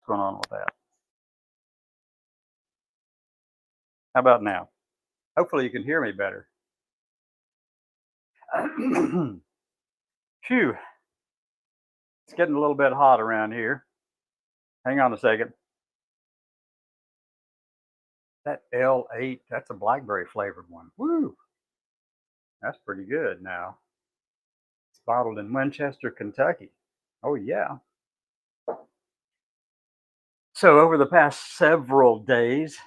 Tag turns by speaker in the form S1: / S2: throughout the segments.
S1: going on with that? How about now? Hopefully you can hear me better. Phew, it's getting a little bit hot around here. Hang on a second. That L8, that's a blackberry flavored one. Woo, that's pretty good now. It's bottled in Winchester, Kentucky. Oh, yeah. So, over the past several days,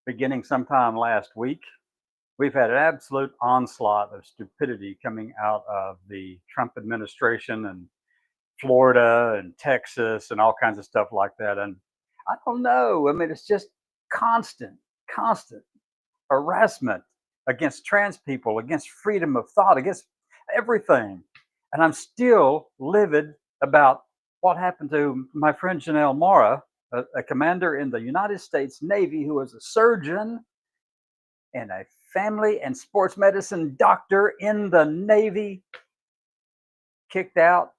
S1: beginning sometime last week, we've had an absolute onslaught of stupidity coming out of the Trump administration and Florida and Texas and all kinds of stuff like that. And I don't know. I mean, it's just constant harassment against trans people, against freedom of thought, against everything. And I'm still livid about what happened to my friend Janelle Mara, a commander in the United States Navy who was a surgeon and a family and sports medicine doctor in the Navy, kicked out,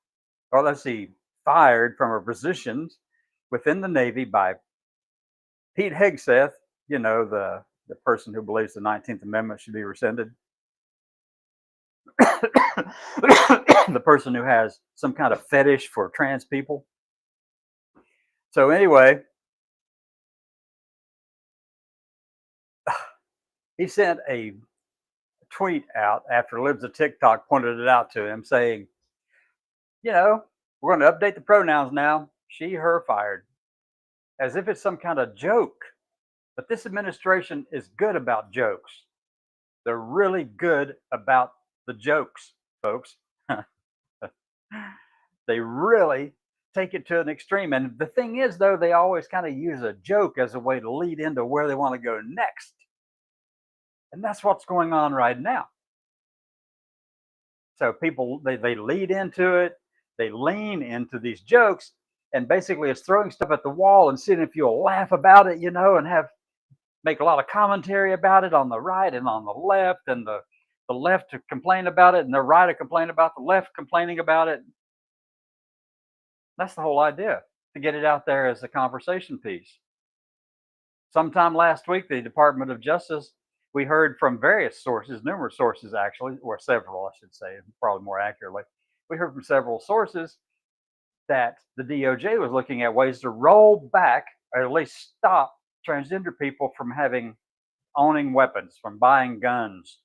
S1: or let's see, fired from her positions within the Navy by Pete Hegseth, the person who believes the 19th Amendment should be rescinded, the person who has some kind of fetish for trans people. So, anyway, he sent a tweet out after Libs of TikTok pointed it out to him saying, we're going to update the pronouns now. She, her, fired. As if it's some kind of joke. But this administration is good about jokes. They're really good about the jokes, folks. They really take it to an extreme. And the thing is, though, they always kind of use a joke as a way to lead into where they want to go next. And that's what's going on right now. So people, they lead into it. They lean into these jokes. And basically it's throwing stuff at the wall and seeing if you'll laugh about it, and make a lot of commentary about it on the right and on the left, and the left to complain about it and the right to complain about the left complaining about it. That's the whole idea, to get it out there as a conversation piece. Sometime last week, the Department of Justice, we heard from various sources, numerous sources actually, or several, I should say, probably more accurately. We heard from several sources that the DOJ was looking at ways to roll back, or at least stop transgender people from owning weapons, from buying guns.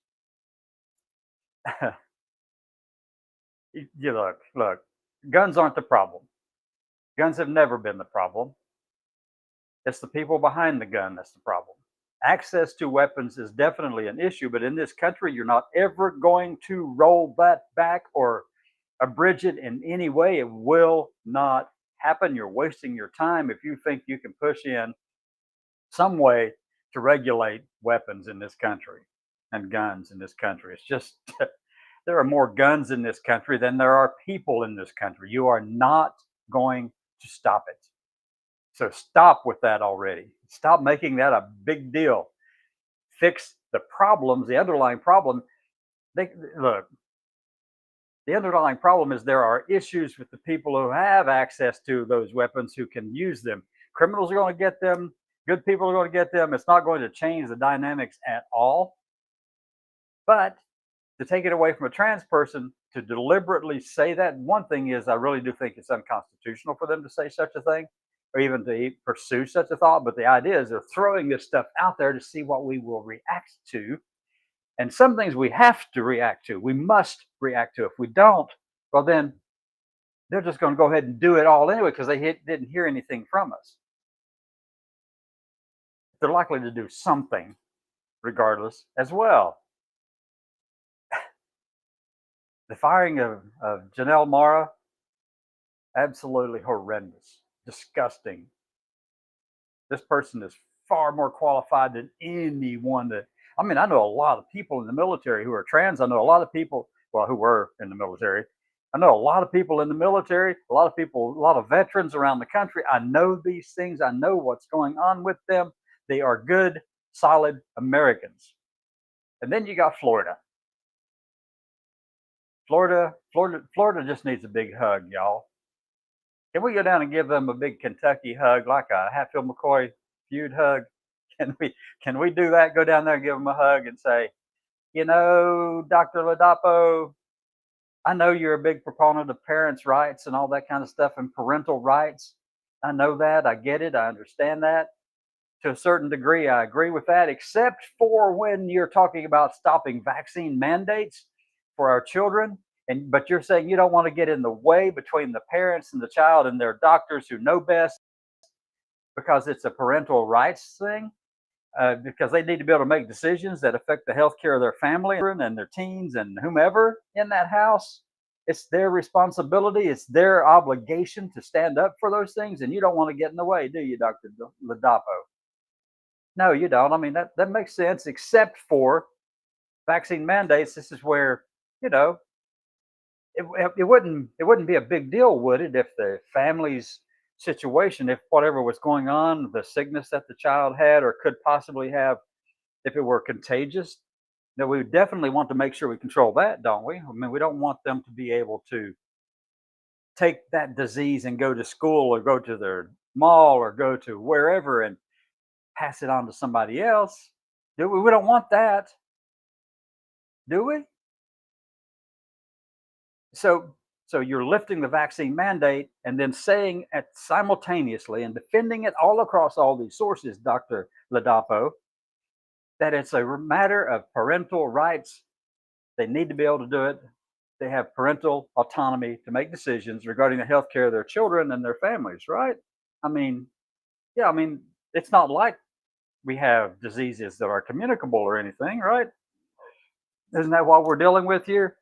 S1: Look, guns aren't the problem. Guns have never been the problem. It's the people behind the gun that's the problem. Access to weapons is definitely an issue, but in this country, you're not ever going to roll that back or abridge it in any way. It will not happen. You're wasting your time if you think you can push in some way to regulate weapons in this country and guns in this country. It's just there are more guns in this country than there are people in this country. You are not going to stop it. So stop with that already. Stop making that a big deal. Fix the problems, the underlying problem. Look, the underlying problem is there are issues with the people who have access to those weapons who can use them. Criminals are going to get them. Good people are going to get them. It's not going to change the dynamics at all. But to take it away from a trans person to deliberately say that, one thing is I really do think it's unconstitutional for them to say such a thing, or even to pursue such a thought. But the idea is they're throwing this stuff out there to see what we will react to. And some things we have to react to. We must react to. If we don't, well, then they're just going to go ahead and do it all anyway because they didn't hear anything from us. They're likely to do something regardless as well. The firing of Janelle Mara, absolutely horrendous, disgusting. This person is far more qualified than anyone I know a lot of people in the military who are trans. I know a lot of people, who were in the military. I know a lot of people in the military, a lot of veterans around the country. I know these things. I know what's going on with them. They are good, solid Americans. And then you got Florida. Florida just needs a big hug, y'all. Can we go down and give them a big Kentucky hug, like a Hatfield McCoy feud hug? Can we do that? Go down there and give them a hug and say, Dr. Ladapo, I know you're a big proponent of parents' rights and all that kind of stuff and parental rights. I know that. I get it. I understand that. To a certain degree, I agree with that, except for when you're talking about stopping vaccine mandates for our children. But you're saying you don't want to get in the way between the parents and the child and their doctors who know best because it's a parental rights thing. Because they need to be able to make decisions that affect the health care of their family and their teens and whomever in that house. It's their responsibility. It's their obligation to stand up for those things. And you don't want to get in the way, do you, Dr. Ladapo? No, you don't. I mean, that makes sense, except for vaccine mandates. This is where, you know, it wouldn't be a big deal, would it, if the family's situation, if whatever was going on, the sickness that the child had or could possibly have, if it were contagious, that we would definitely want to make sure we control that, don't we? I mean, we don't want them to be able to take that disease and go to school or go to their mall or go to wherever and pass it on to somebody else. Do we? We don't want that, do we? So so you're lifting the vaccine mandate and then saying at simultaneously and defending it all across all these sources, Dr. Ladapo, that it's a matter of parental rights. They need to be able to do it. They have parental autonomy to make decisions regarding the health care of their children and their families, right? I mean, yeah, I mean, it's not like we have diseases that are communicable or anything, right? Isn't that what we're dealing with here?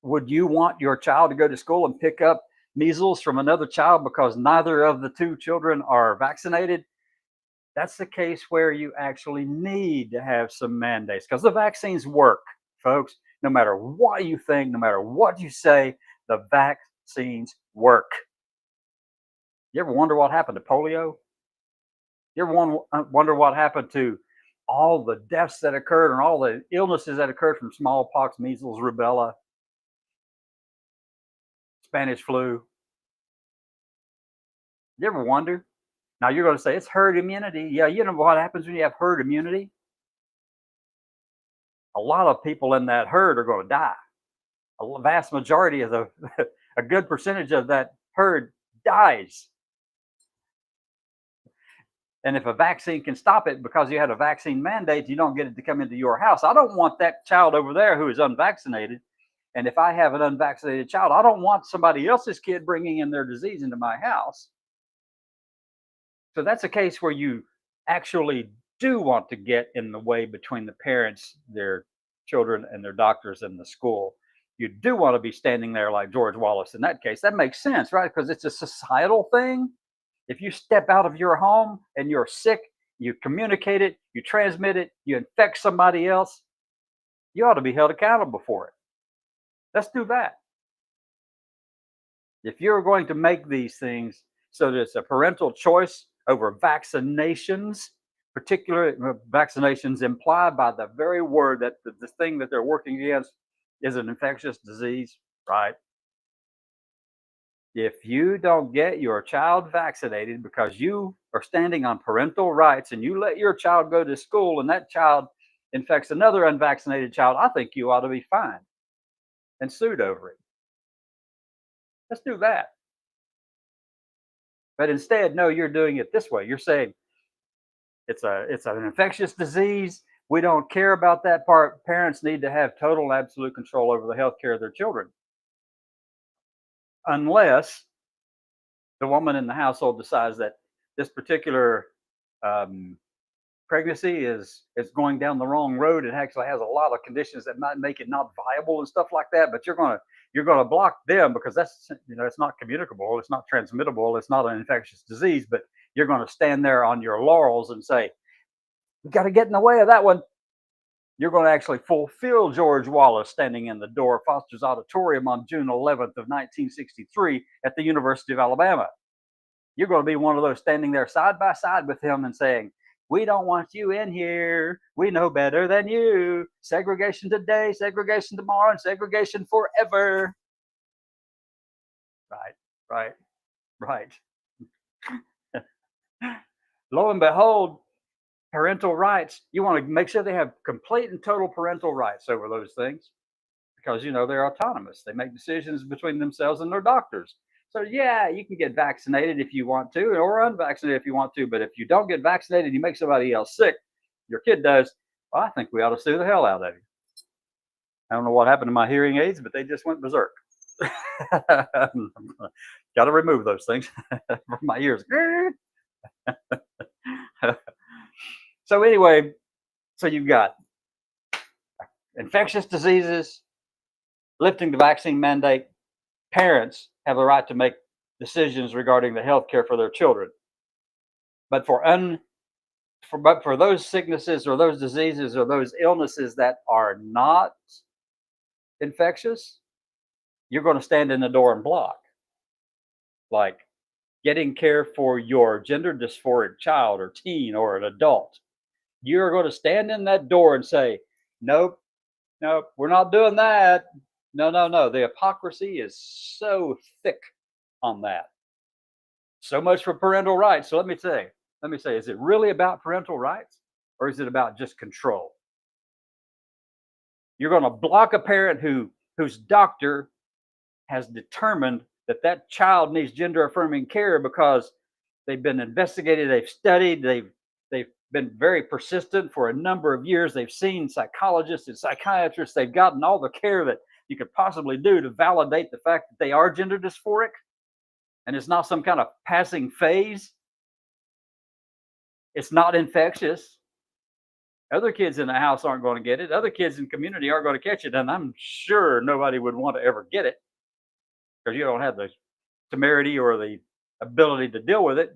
S1: Would you want your child to go to school and pick up measles from another child because neither of the two children are vaccinated? That's the case where you actually need to have some mandates because the vaccines work, folks. No matter what you think, no matter what you say, the vaccines work. You ever wonder what happened to polio? You ever wonder what happened to all the deaths that occurred and all the illnesses that occurred from smallpox, measles, rubella, Spanish flu? You ever wonder? Now you're going to say it's herd immunity. Yeah, you know what happens when you have herd immunity? A lot of people in that herd are going to die. A vast majority of the, a good percentage of that herd dies. And if a vaccine can stop it because you had a vaccine mandate, you don't get it to come into your house. I don't want that child over there who is unvaccinated. And if I have an unvaccinated child, I don't want somebody else's kid bringing in their disease into my house. So that's a case where you actually do want to get in the way between the parents, their children, and their doctors and the school. You do want to be standing there like George Wallace in that case. That makes sense, right? Because it's a societal thing. If you step out of your home and you're sick, you communicate it, you transmit it, you infect somebody else, you ought to be held accountable for it. Let's do that. If you're going to make these things so that it's a parental choice over vaccinations, particularly vaccinations implied by the very word that the thing that they're working against is an infectious disease, right? If you don't get your child vaccinated because you are standing on parental rights and you let your child go to school and that child infects another unvaccinated child, I think you ought to be fined and sued over it. Let's do that. But instead, no, you're doing it this way. You're saying it's an infectious disease. We don't care about that part. Parents need to have total and absolute control over the health care of their children, unless the woman in the household decides that this particular um, pregnancy is going down the wrong road. It actually has a lot of conditions that might make it not viable and stuff like that. But you're gonna block them because that's it's not communicable, it's not transmittable, it's not an infectious disease. But you're going to stand there on your laurels and say we got to get in the way of that one. You're going to actually fulfill George Wallace standing in the door of Foster's Auditorium on June 11th of 1963 at the University of Alabama. You're going to be one of those standing there side by side with him and saying, we don't want you in here. We know better than you. Segregation today, segregation tomorrow, and segregation forever. Right, right. Right. Lo and behold, parental rights. You want to make sure they have complete and total parental rights over those things because they're autonomous. They make decisions between themselves and their doctors. So yeah, you can get vaccinated if you want to, or unvaccinated if you want to. But if you don't get vaccinated, you make somebody else sick. Your kid does. Well, I think we ought to sue the hell out of you. I don't know what happened to my hearing aids, but they just went berserk. Got to remove those things from my ears. So anyway, so you've got infectious diseases, lifting the vaccine mandate. Parents have the right to make decisions regarding the health care for their children. But for those sicknesses or those diseases or those illnesses that are not infectious, you're going to stand in the door and block. Like getting care for your gender dysphoric child or teen or an adult. You're going to stand in that door and say, nope, nope, we're not doing that. No, no, no. The hypocrisy is so thick on that. So much for parental rights. So let me say, is it really about parental rights or is it about just control? You're going to block a parent whose doctor has determined that child needs gender affirming care because they've been investigated, they've studied, they've been very persistent for a number of years. They've seen psychologists and psychiatrists. They've gotten all the care that you could possibly do to validate the fact that they are gender dysphoric and it's not some kind of passing phase. It's not infectious. Other kids in the house aren't going to get it. Other kids in the community aren't going to catch it. And I'm sure nobody would want to ever get it because you don't have the temerity or the ability to deal with it.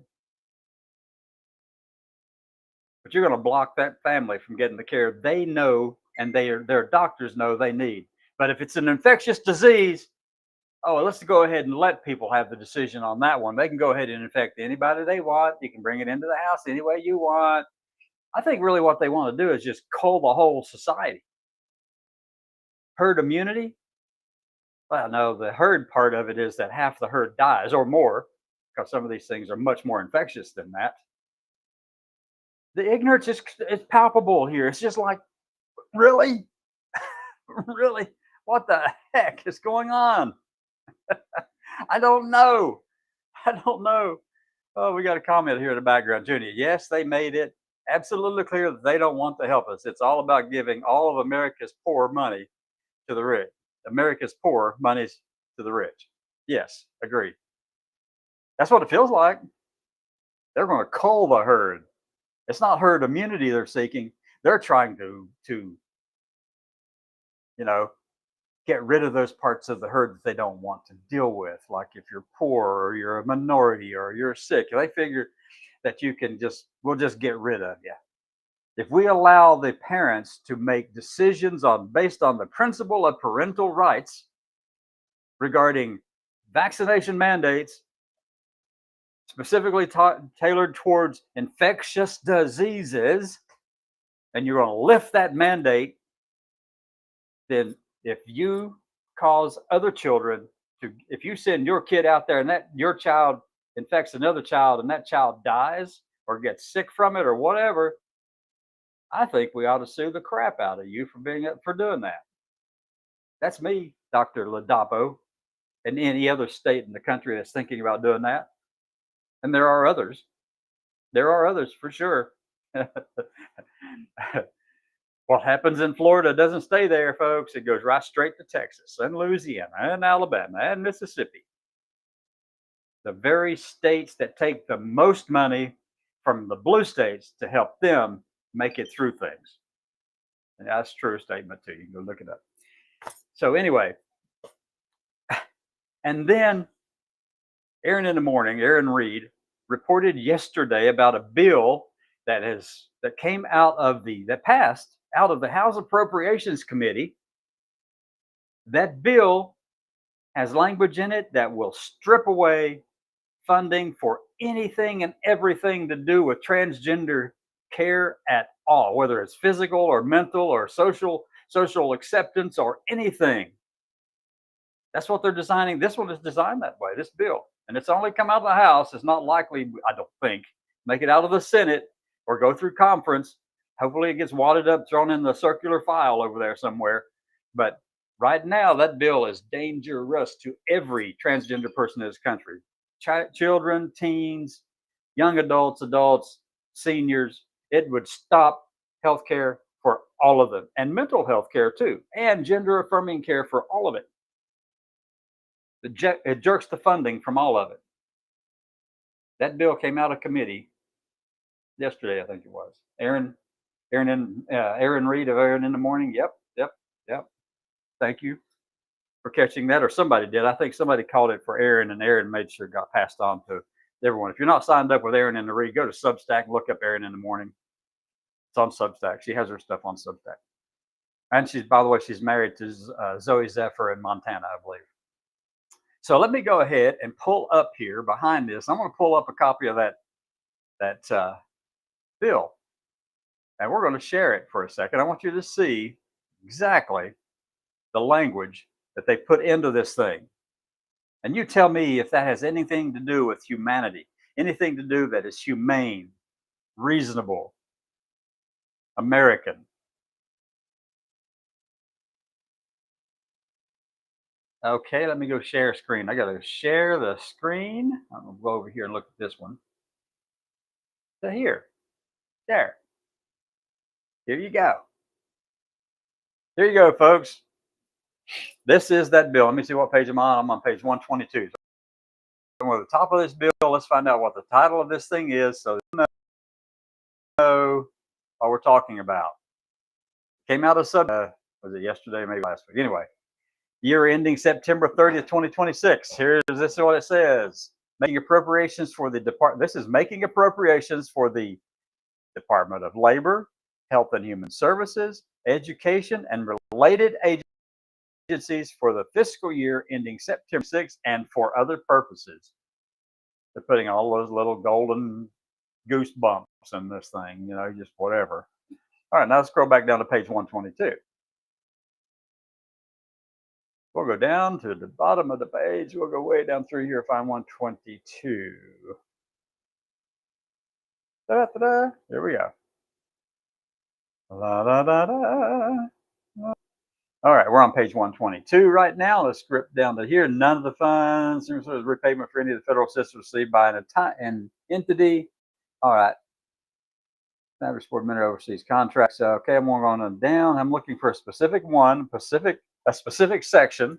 S1: But you're going to block that family from getting the care they know and their doctors know they need. But if it's an infectious disease, let's go ahead and let people have the decision on that one. They can go ahead and infect anybody they want. You can bring it into the house any way you want. I think really what they want to do is just cull the whole society. Herd immunity? Well, no, the herd part of it is that half the herd dies or more because some of these things are much more infectious than that. The ignorance is palpable here. It's just like, really? Really? What the heck is going on? I don't know. Oh, we got a comment here in the background, Junior. Yes, they made it absolutely clear that they don't want to help us. It's all about giving all of America's poor money to the rich. America's poor money's to the rich. Yes, agreed. That's what it feels like. They're going to cull the herd. It's not herd immunity they're seeking. They're trying to get rid of those parts of the herd that they don't want to deal with. Like if you're poor or you're a minority or you're sick, they figure that we'll just get rid of you. If we allow the parents to make decisions based on the principle of parental rights regarding vaccination mandates, specifically tailored towards infectious diseases, and you're going to lift that mandate, then if you cause other children if you send your kid out there and that your child infects another child and that child dies or gets sick from it or whatever, I think we ought to sue the crap out of you for doing that. That's me, Dr. Ladapo, and any other state in the country that's thinking about doing that. And there are others. There are others for sure. What happens in Florida doesn't stay there, folks. It goes right straight to Texas and Louisiana and Alabama and Mississippi. The very states that take the most money from the blue states to help them make it through things. And that's a true statement too. You can go look it up. So anyway, and then Aaron Reed reported yesterday about a bill that passed out of the House Appropriations Committee. That bill has language in it that will strip away funding for anything and everything to do with transgender care at all, whether it's physical or mental or social acceptance or anything. That's what they're designing. This one is designed that way, this bill. and it's only come out of the House. It's not likely, I don't think, make it out of the Senate or go through conference. Hopefully, it gets wadded up, thrown in the circular file over there somewhere. But right now, that bill is dangerous to every transgender person in this country: children, teens, young adults, seniors. It would stop health care for all of them, and mental health care too, and gender affirming care for all of it. It jerks the funding from all of it. That bill came out of committee yesterday, I think it was. Aaron Reed of Aaron in the Morning. Yep. Thank you for catching that, or somebody did. I think somebody called it for Aaron, and Aaron made sure it got passed on to everyone. If you're not signed up with Aaron in the Reed, go to Substack and look up Aaron in the Morning. It's on Substack. She has her stuff on Substack. And she's, by the way, she's married to Zoe Zephyr in Montana, I believe. So let me go ahead and pull up here behind this. I'm going to pull up a copy of that bill, and we're going to share it for a second. I want you to see exactly the language that they put into this thing, and you tell me if that has anything to do with humanity, anything to do that is humane, reasonable, American. Okay, let me go share screen. I got to share the screen. I'm going to go over here and look at this one. So here, there. Here you go. Here you go, folks. This is that bill. Let me see what page I'm on. I'm on page 122. So at the top of this bill, let's find out what the title of this thing is so you know what we're talking about. Came out of was it yesterday, maybe last week? Anyway, year ending September 30th, 2026. This is what it says. Making appropriations for the department. This is making appropriations for the Department of Labor, Health and Human Services, Education, and related agencies for the fiscal year ending September 6th and for other purposes. They're putting all those little golden goose bumps in this thing, just whatever. All right, now let's scroll back down to page 122. We'll go down to the bottom of the page. We'll go way down through here, find 122. Da-da-da-da. There we go. La-da-da-da. All right, we're on page 122 right now. Let's skip down to here. None of the funds, repayment for any of the federal assistance received by an entity. All right. Established board member overseas contracts. Okay, I'm going on down. I'm looking for a specific one, a specific section.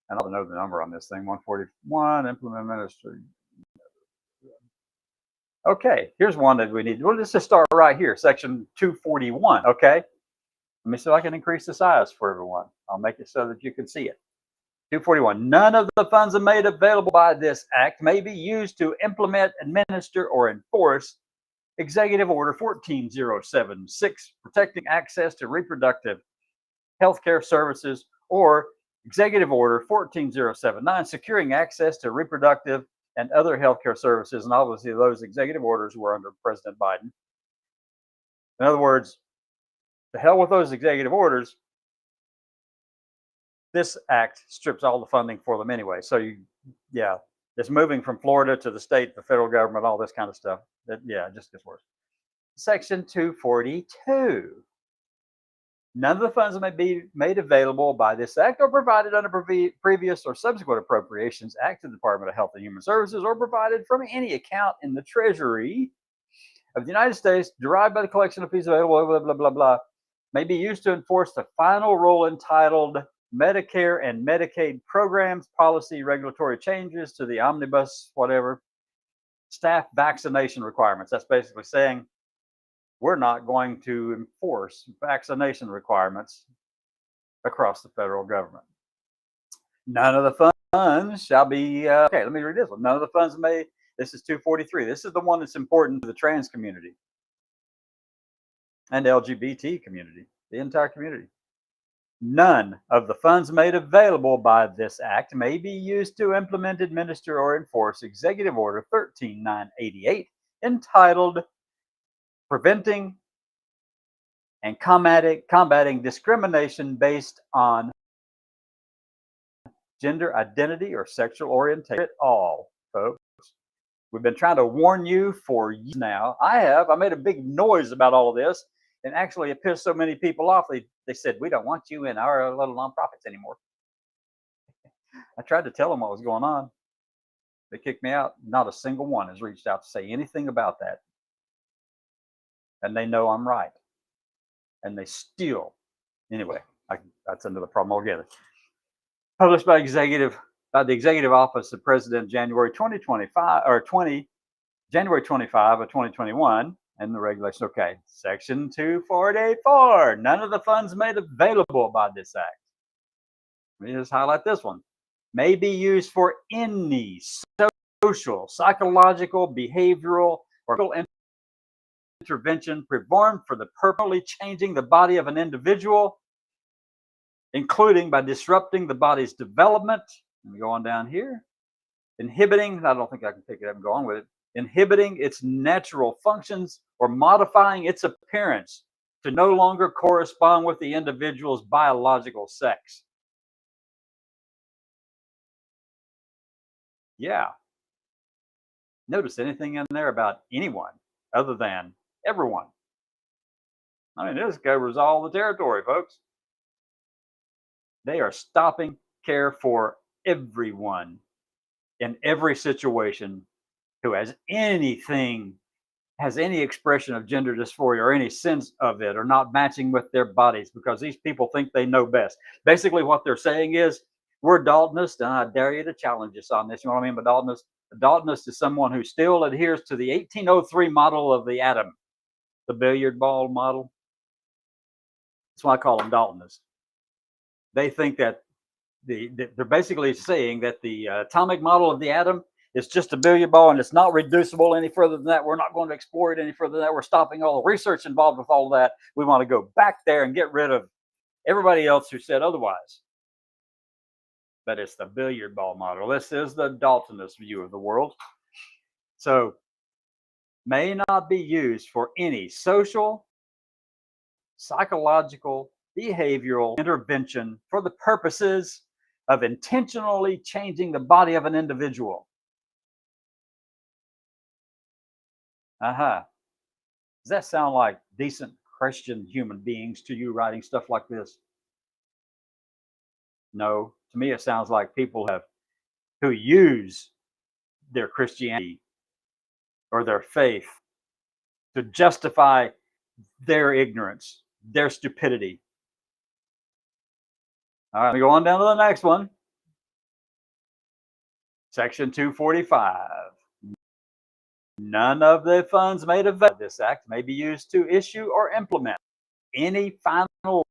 S1: And I don't know the number on this thing. 141, implement ministry. Okay, here's one that we need. Well, let's just start right here, section 241. Okay. Let me see if I can increase the size for everyone. I'll make it so that you can see it. 241. None of the funds made available by this act may be used to implement, administer, or enforce Executive Order 14076, protecting access to reproductive health care services, or Executive Order 14079, securing access to reproductive and other healthcare services. And obviously, those executive orders were under President Biden. In other words, the hell with those executive orders. This act strips all the funding for them anyway. So it's moving from Florida to the state, the federal government, all this kind of stuff. It just gets worse. Section 242. None of the funds may be made available by this act or provided under previous or subsequent appropriations act of the Department of Health and Human Services, or provided from any account in the Treasury of the United States derived by the collection of fees available, blah, blah, blah, blah, may be used to enforce the final rule entitled Medicare and Medicaid Programs, Policy, Regulatory Changes to the Omnibus, whatever, Staff Vaccination Requirements. That's basically saying we're not going to enforce vaccination requirements across the federal government. None of the funds shall be, okay, let me read this one. None of the funds may, this is 243. This is the one that's important to the trans community and LGBT community, the entire community. None of the funds made available by this act may be used to implement, administer, or enforce Executive Order 13988, entitled Preventing and Combating Discrimination Based on Gender Identity or Sexual Orientation at All. We've been trying to warn you for years now. I made a big noise about all of this, and actually it pissed so many people off. They said, we don't want you in our little nonprofits anymore. I tried to tell them what was going on. They kicked me out. Not a single one has reached out to say anything about that. And they know I'm right. And they still, anyway, that's another problem altogether. Published by the Executive Office of President, January 2025 or January 25 of 2021, and the regulation. Okay, Section 248.4. None of the funds made available by this act. Let me just highlight this one. May be used for any social, psychological, behavioral, or intervention performed for the purpose of changing the body of an individual, including by disrupting the body's development. Let me go on down here. Inhibiting, I don't think I can pick it up and go on with it. Inhibiting its natural functions or modifying its appearance to no longer correspond with the individual's biological sex. Yeah. Notice anything in there about anyone other than everyone? I mean, this covers all the territory, folks. They are stopping care for everyone in every situation who has any expression of gender dysphoria or any sense of it or not matching with their bodies, because these people think they know best. Basically, what they're saying is, we're Daltonists, and I dare you to challenge us on this. You know what I mean by Daltonist? A Daltonist is someone who still adheres to the 1803 model of the atom, the billiard ball model. That's why I call them Daltonists. They think that they're basically saying that the atomic model of the atom is just a billiard ball and it's not reducible any further than that. We're not going to explore it any further than that. We're stopping all the research involved with all of that. We want to go back there and get rid of everybody else who said otherwise. But it's the billiard ball model. This is the Daltonist view of the world. So, may not be used for any social, psychological, behavioral intervention for the purposes of intentionally changing the body of an individual. Does that sound like decent Christian human beings to you writing stuff like this? No. To me, it sounds like people who use their Christianity or their faith to justify their ignorance, their stupidity. All right, let me go on down to the next one. Section 245. None of the funds made available by this act may be used to issue or implement any final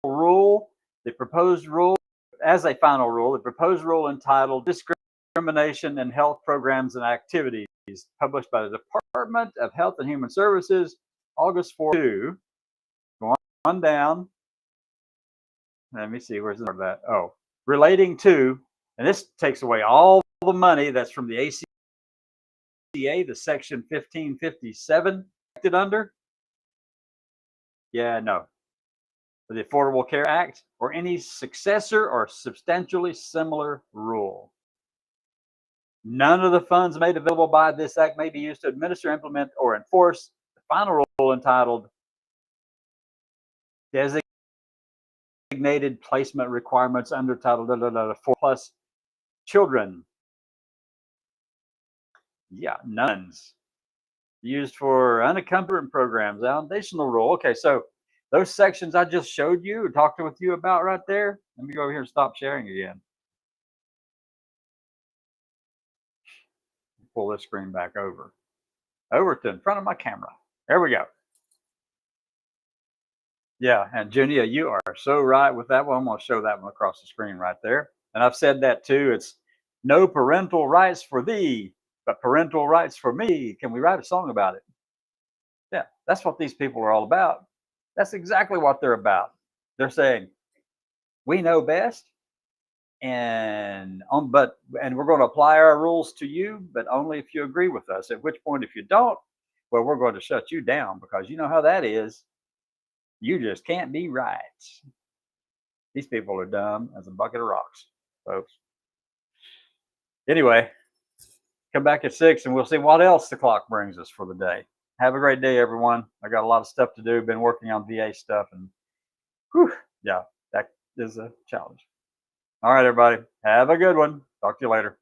S1: rule. The proposed rule, as a final rule, the proposed rule entitled Discrimination in Health Programs and Activities, published by the Department of Health and Human Services, August 4, 2. Go on down. Let me see, where's that? Oh, relating to, and this takes away all the money that's from the ACA, the Section 1557 under. Yeah, no. The Affordable Care Act or any successor or substantially similar rule. None of the funds made available by this act may be used to administer, implement, or enforce the final rule entitled Designated Placement Requirements under Title 4+ Children. Yeah, none's used for unaccompanied programs, foundational rule. Okay, so those sections I just showed you, talked with you about right there. Let me go over here and stop sharing again. Pull this screen back over to in front of my camera. There we go. Yeah, and Junia, you are so right with that one. I'm going to show that one across the screen right there. And I've said that too. It's no parental rights for thee, but parental rights for me. Can we write a song about it? Yeah, that's what these people are all about. That's exactly what they're about. They're saying, we know best, and we're going to apply our rules to you, but only if you agree with us. At which point, if you don't, well, we're going to shut you down, because you know how that is. You just can't be right. These people are dumb as a bucket of rocks, folks. Anyway, come back at 6 and we'll see what else the clock brings us for the day. Have a great day, everyone. I got a lot of stuff to do. Been working on VA stuff, and whew, yeah, that is a challenge. All right, everybody. Have a good one. Talk to you later.